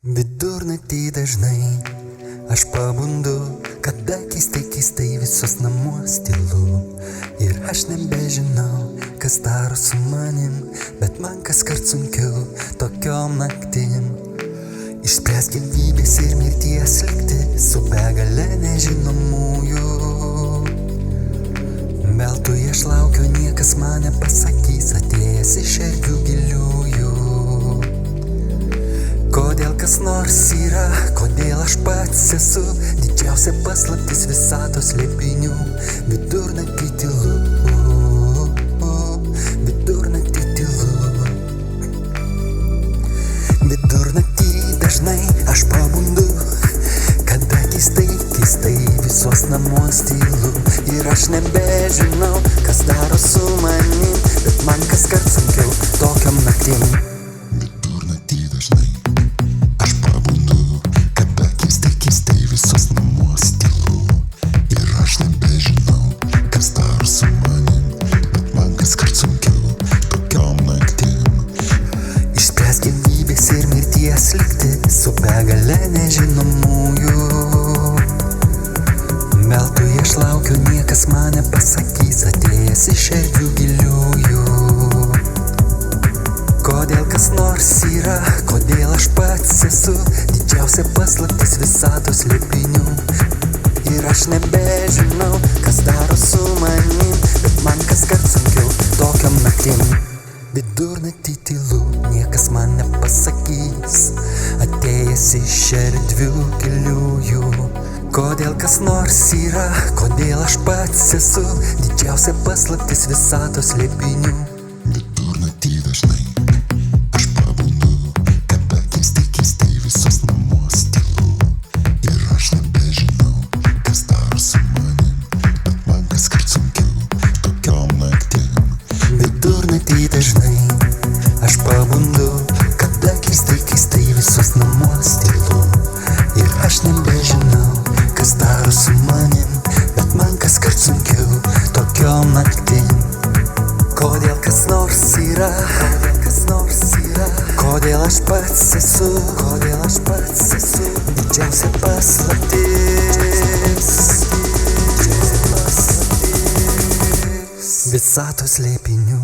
Vidurnaktį dažnai aš pabundu, kada keistai visos namuos tylu. Ir aš nebežinau, kas daro su manim, bet man kaskart sunkiau tokiom naktim. Išspręs gyvybės ir mirties likti su begale nežinomųjų. Veltui aš laukiu, niekas man nepasakys, atėjęs iš erdvių giliųjų. Kodėl kas nors yra, kodėl aš pats esu didžiausia paslaptis visatos slėpinių. Vidurnaktį tylu, vidurnaktį tylu. Vidurnaktį dažnai aš pabundu, kada keistai visos namuos tylu. Ir aš nebežinau, kas daro su manim, bet man kaskart sunkiau tokiom naktim. Vidurnaktį dažnai aš pabundu, kada keistai visos namuos tylu. Ir aš nebežinau, kas daro su manim, bet man kaskart sunkiau tokiom naktim. Išspręs gyvybės ir mirties likti su begale nežinomųjų. Veltui aš laukiu, niekas man nepasakys, atėjęs iš erdvių giliųjų. Kodėl kas nors yra, kodėl aš pats esu didžiausia paslaptis visatos slėpinių. Ir aš nebežinau, kas daro su manim, bet man kaskart sunkiau tokiom naktim. Vidurnaktį tylu, niekas man nepasakys, atėjęs iš erdvių giliųjų. Kodėl kas nors yra, kodėl aš pats esu didžiausia paslaptis visatos slėpinių. Vidurnaktį dažnai aš pabundu, kada keistai visos namuos tylu. Ir aš nebežinau, kas daro su manim, bet man kaskart sunkiau tokiom naktim. Vidurnaktį dažnai aš pabundu, kada keistai visos namuos tylu. Ir aš nebežinau, kas daro su manim, bet man kaskart sunkiau tokiom naktim. Kodėl kas nors yra, kodėl aš pats esu didžiausia paslaptis visatos slėpinių.